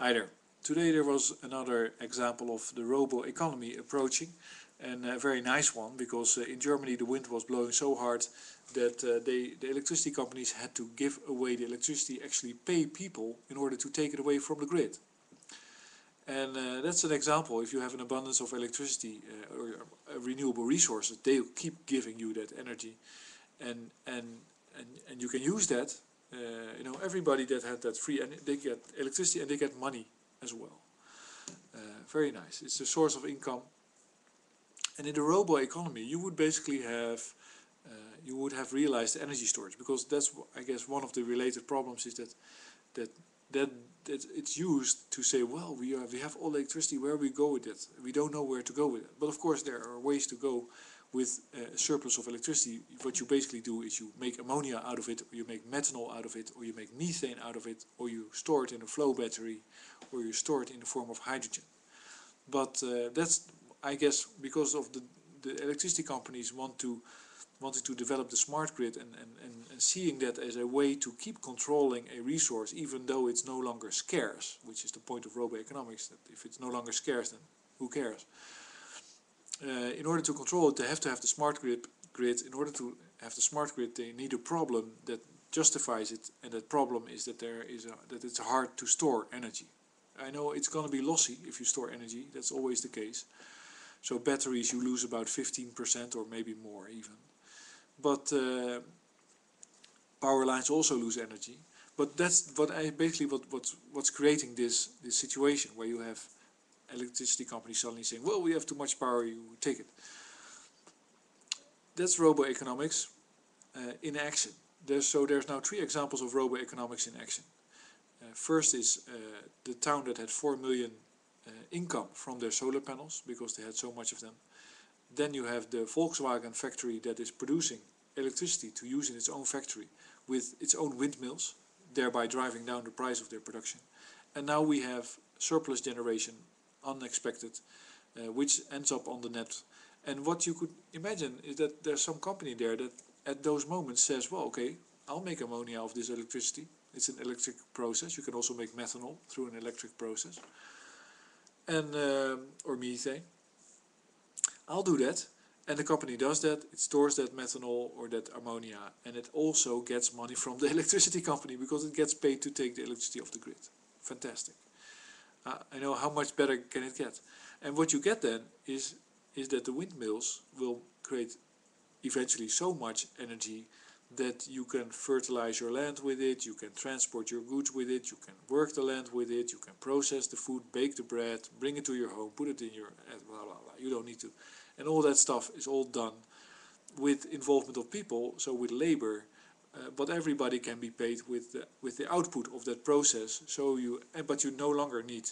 Hi there. Today there was another example of the robo-economy approaching, and a very nice one, because in Germany the wind was blowing so hard that the electricity companies had to give away the electricity, actually pay people in order to take it away from the grid. And that's an example. If you have an abundance of electricity or renewable resources, they keep giving you that energy, and you can use that. Everybody that had that free, and they get electricity and they get money as well. Very nice. It's a source of income. And in the robo economy, you would basically have realized energy storage, because that's, I guess, one of the related problems is that it's used to say, well, we have all electricity, where we go with it? We don't know where to go with it. But of course there are ways to go with a surplus of electricity. What you basically do is you make ammonia out of it, or you make methanol out of it, or you make methane out of it, or you store it in a flow battery, or you store it in the form of hydrogen. But that's, I guess, because of the electricity companies wanted to develop the smart grid, and seeing that as a way to keep controlling a resource even though it's no longer scarce, which is the point of robo-economics, that if it's no longer scarce, then who cares? In order to control it, they have to have the smart grid. In order to have the smart grid, they need a problem that justifies it, and that problem is that that it's hard to store energy. I know it's going to be lossy if you store energy, that's always the case. So batteries, you lose about 15% or maybe more even. But power lines also lose energy. But that's what's creating this situation where you have electricity companies suddenly saying, well, we have too much power, you take it. That's robo-economics in action. There's now 3 examples of robo-economics in action. First is the town that had 4 million income from their solar panels, because they had so much of them. Then you have the Volkswagen factory that is producing electricity to use in its own factory with its own windmills, thereby driving down the price of their production. And now we have surplus generation, unexpected, which ends up on the net. And what you could imagine is that there's some company there that at those moments says, well, okay, I'll make ammonia of this electricity. It's an electric process. You can also make methanol through an electric process, and or methane. I'll do that, and the company does that. It stores that methanol or that ammonia, and it also gets money from the electricity company, because it gets paid to take the electricity off the grid. Fantastic. I know, how much better can it get? And what you get then is that the windmills will create eventually so much energy that you can fertilize your land with it, you can transport your goods with it, you can work the land with it, you can process the food, bake the bread, bring it to your home, put it in your blah blah blah. You don't need to. And all that stuff is all done with involvement of people, so with labor, but everybody can be paid with the output of that process. So but you no longer need,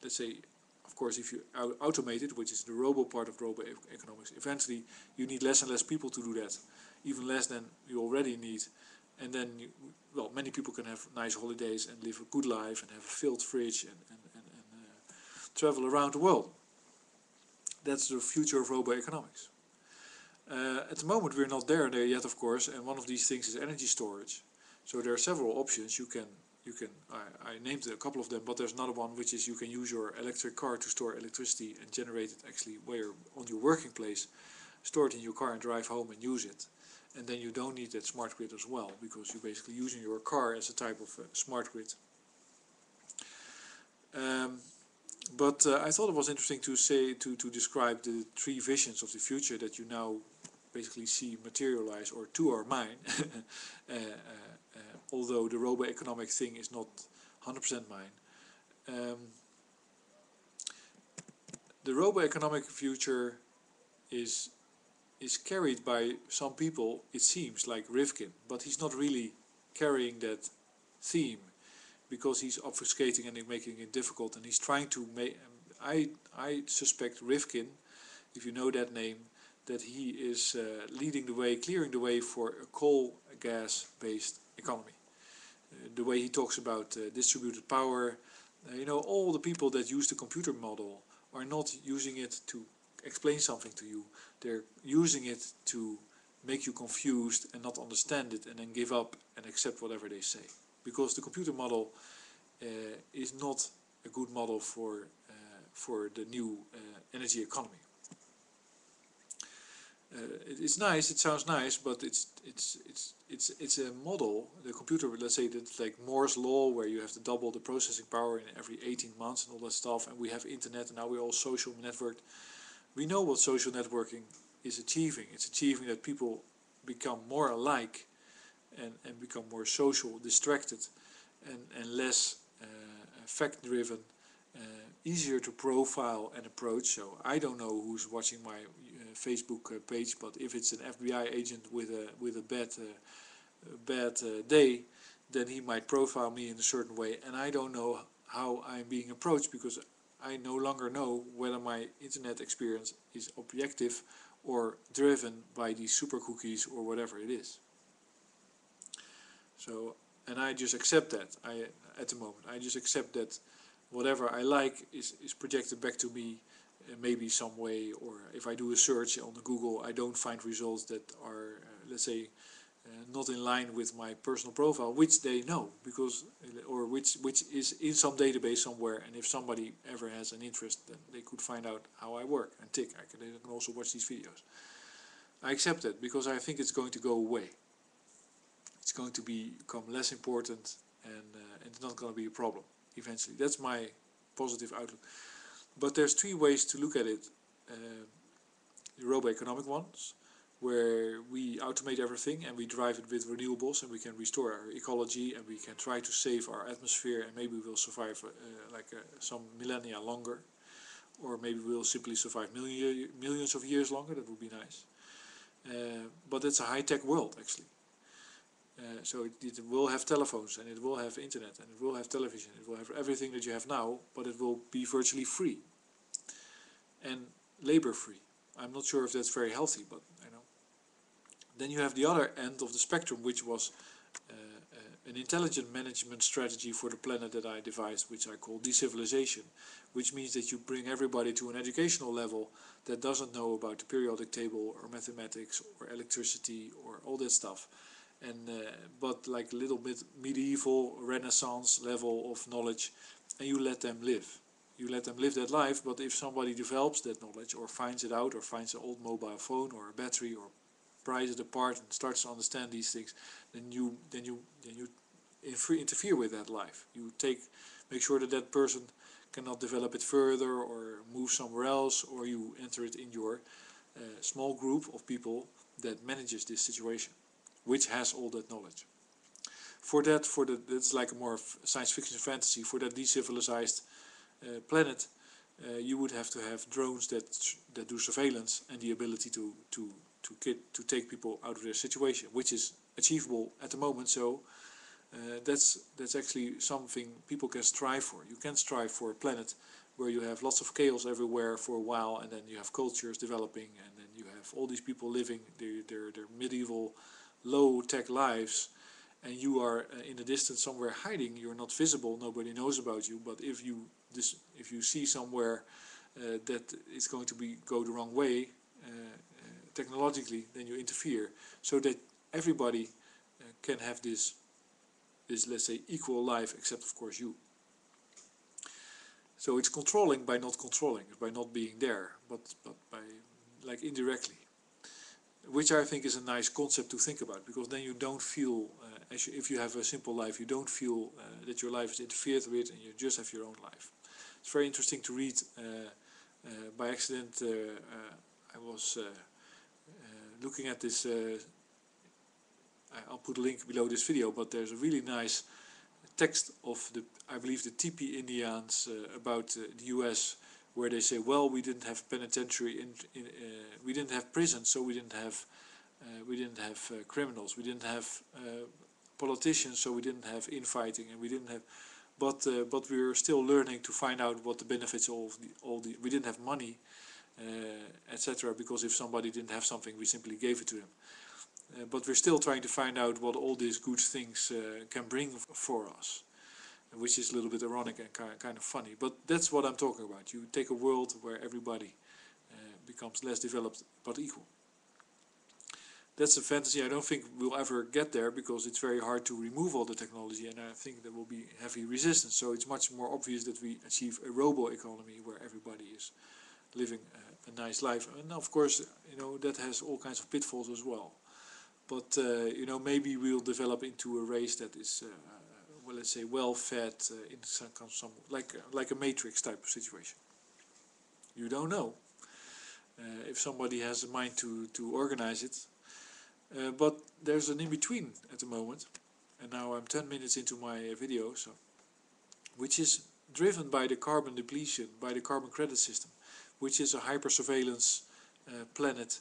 let's say, of course, if you automate it, which is the robo part of robo-economics, eventually you need less and less people to do that, even less than you already need. And then, many people can have nice holidays and live a good life and have a filled fridge and travel around the world. That's the future of robo-economics. At the moment we're not there yet, of course, and one of these things is energy storage. So there are several options. I named a couple of them, but there's another one, which is you can use your electric car to store electricity and generate it actually where you're on your working place, store it in your car and drive home and use it. And then you don't need that smart grid as well, because you're basically using your car as a type of smart grid. But I thought it was interesting to describe the 3 visions of the future that you now basically see materialize, or to our mind. Although the robo-economic thing is not 100% mine. The robo-economic future is carried by some people, it seems, like Rifkin, but he's not really carrying that theme, because he's obfuscating and making it difficult, and he's trying to make. I suspect Rifkin, if you know that name, that he is leading the way, clearing the way for a coal gas based economy. The way he talks about distributed power, all the people that use the computer model are not using it to explain something to you. They're using it to make you confused and not understand it, and then give up and accept whatever they say. Because the computer model is not a good model for the new energy economy. It's nice, it sounds nice, but it's a model. The computer, let's say that's like Moore's law, where you have to double the processing power in every 18 months and all that stuff, and we have internet, and now we're all social networked. We know what social networking is achieving. It's achieving that people become more alike and become more social, distracted, and less fact-driven, easier to profile and approach. So I don't know who's watching my Facebook page, but if it's an FBI agent with a bad day, then he might profile me in a certain way, and I don't know how I'm being approached, because I no longer know whether my internet experience is objective or driven by these super cookies or whatever it is. So, and I just accept that. At the moment, I just accept that whatever I like is projected back to me, maybe some way. Or if I do a search on the Google, I don't find results that are, let's say, not in line with my personal profile, which they know, because, or which is in some database somewhere. And if somebody ever has an interest, then they could find out how I work and tick. They can also watch these videos. I accept it because I think it's going to go away. It's going to become less important, and it's not going to be a problem eventually. That's my positive outlook. But there's three ways to look at it. The roboeconomic ones, where we automate everything and we drive it with renewables, and we can restore our ecology, and we can try to save our atmosphere, and maybe we'll survive some millennia longer, or maybe we'll simply survive millions of years longer. That would be nice. But it's a high-tech world, actually. So it will have telephones, and it will have internet, and it will have television, it will have everything that you have now, but it will be virtually free and labor free. I'm not sure if that's very healthy, but I know. Then you have the other end of the spectrum, which was an intelligent management strategy for the planet that I devised, which I call decivilization, which means that you bring everybody to an educational level that doesn't know about the periodic table or mathematics or electricity or all that stuff. And but like a little bit medieval Renaissance level of knowledge, and you let them live. You let them live that life. But if somebody develops that knowledge, or finds it out, or finds an old mobile phone or a battery, or pries it apart and starts to understand these things, then you interfere with that life. You make sure that that person cannot develop it further or move somewhere else, or you enter it in your small group of people that manages this situation, which has all that knowledge. That's like a more science fiction fantasy. For that decivilized planet, you would have to have drones that do surveillance, and the ability to take people out of their situation, which is achievable at the moment. So that's actually something people can strive for. You can strive for a planet where you have lots of chaos everywhere for a while, and then you have cultures developing, and then you have all these people living their medieval low-tech lives, and you are in the distance somewhere hiding. You're not visible, nobody knows about you. But if you see somewhere that it's going to go the wrong way technologically, then you interfere, so that everybody can have this let's say equal life, except of course you. So it's controlling by not controlling, by not being there, but by like indirectly. Which I think is a nice concept to think about, because then you don't feel, if you have a simple life, you don't feel that your life is interfered with, and you just have your own life. It's very interesting to read. By accident, I was looking at this. I'll put a link below this video, but there's a really nice text of I believe the Tipi Indians about the US, where they say, well, we didn't have penitentiary, we didn't have prisons, so we didn't have criminals, we didn't have politicians, so we didn't have infighting, and we didn't have, but we were still learning to find out what the benefits of we didn't have money, etc. Because if somebody didn't have something, we simply gave it to him. But we're still trying to find out what all these good things can bring for us, which is a little bit ironic and kind of funny. But that's what I'm talking about. You take a world where everybody becomes less developed but equal. that's a fantasy. I don't think we'll ever get there because it's very hard to remove all the technology, and I think there will be heavy resistance. So it's much more obvious that we achieve a robo-economy where everybody is living a nice life. And of course, that has all kinds of pitfalls as well. But maybe we'll develop into a race that is, well, let's say, well-fed in some like a matrix type of situation. You don't know if somebody has a mind to organize it. But there's an in-between at the moment, and now I'm 10 minutes into my video, so which is driven by the carbon depletion, by the carbon credit system, which is a hyper-surveillance planet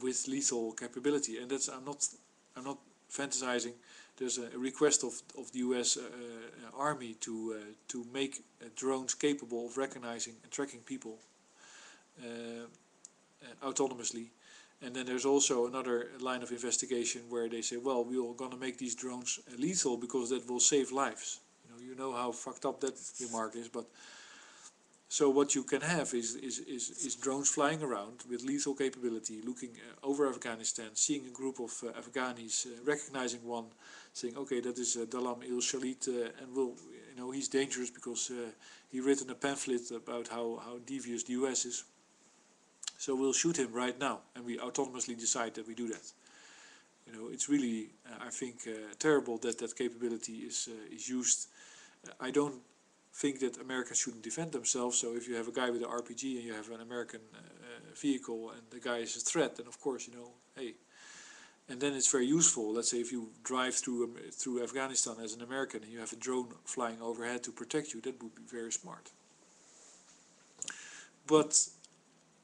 with lethal capability. And that's I'm not fantasizing. There's a request of the US Army to make drones capable of recognizing and tracking people autonomously. And then there's also another line of investigation where they say, well, we're going to make these drones lethal because that will save lives. You know how fucked up that remark is, but so what you can have is drones flying around with lethal capability, looking over Afghanistan, seeing a group of Afghanis, recognizing one, saying, okay, that is Dalam Il Shalit, and he's dangerous because he written a pamphlet about how devious the US is. So we'll shoot him right now, and we autonomously decide that we do that. It's really, I think, terrible that that capability is used. I don't think that Americans shouldn't defend themselves. So if you have a guy with an RPG and you have an American vehicle, and the guy is a threat, then of course, hey. And then it's very useful. Let's say if you drive through Afghanistan as an American and you have a drone flying overhead to protect you, that would be very smart. But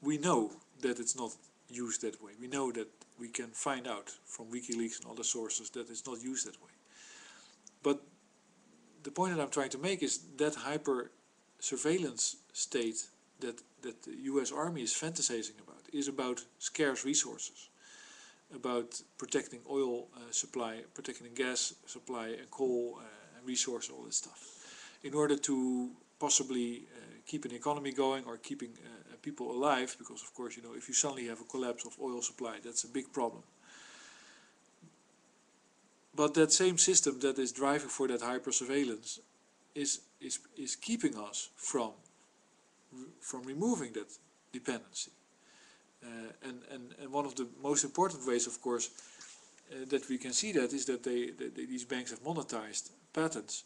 we know that it's not used that way. We know that we can find out from WikiLeaks and other sources that it's not used that way. But the point that I'm trying to make is that hyper surveillance state that the US Army is fantasizing about is about scarce resources, about protecting oil supply, protecting gas supply and coal and resource, all this stuff, in order to possibly keep an economy going or keeping people alive, because of course, if you suddenly have a collapse of oil supply, that's a big problem. But that same system that is driving for that hyper surveillance is keeping us from removing that dependency. And one of the most important ways, of course, that we can see that is that these banks have monetized patents,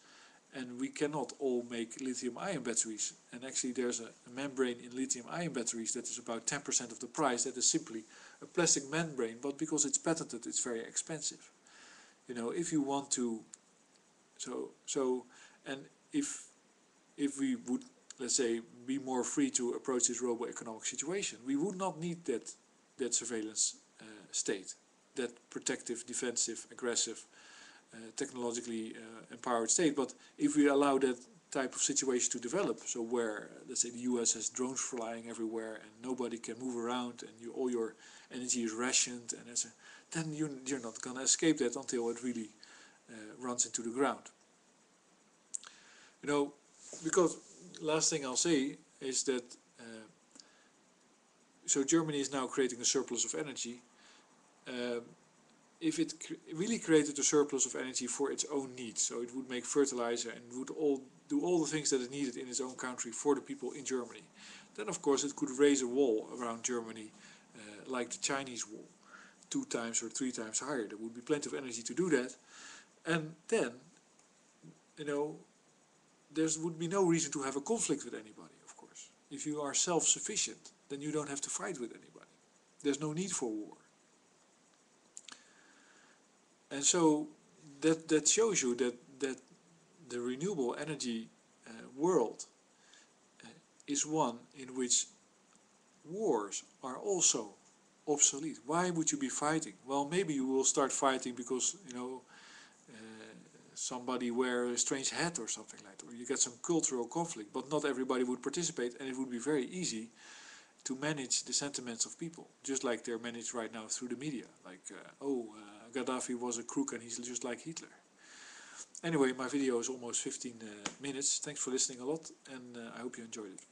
and we cannot all make lithium-ion batteries. And actually there's a membrane in lithium-ion batteries that is about 10% of the price. That is simply a plastic membrane, but because it's patented, it's very expensive. If you want to, and if we would, let's say, be more free to approach this robo-economic situation, we would not need that surveillance state, that protective, defensive, aggressive, technologically empowered state. But if we allow that type of situation to develop, so where, let's say, the US has drones flying everywhere and nobody can move around and all your energy is rationed, and then you're not going to escape that until it really runs into the ground. Because last thing I'll say is that so Germany is now creating a surplus of energy. If it really created a surplus of energy for its own needs, so it would make fertilizer and would do all the things that it needed in its own country for the people in Germany, then of course it could raise a wall around Germany like the Chinese wall, 2 times or 3 times higher. There would be plenty of energy to do that, and then there would be no reason to have a conflict with anybody, of course. If you are self-sufficient, then you don't have to fight with anybody. There's no need for war. And so that shows you that the renewable energy world is one in which wars are also obsolete. Why would you be fighting? Well, maybe you will start fighting because somebody wear a strange hat or something like that, or you get some cultural conflict, but not everybody would participate, and it would be very easy to manage the sentiments of people, just like they're managed right now through the media, like Gaddafi was a crook and he's just like Hitler. Anyway, my video is almost 15 minutes. Thanks for listening a lot, and I hope you enjoyed it.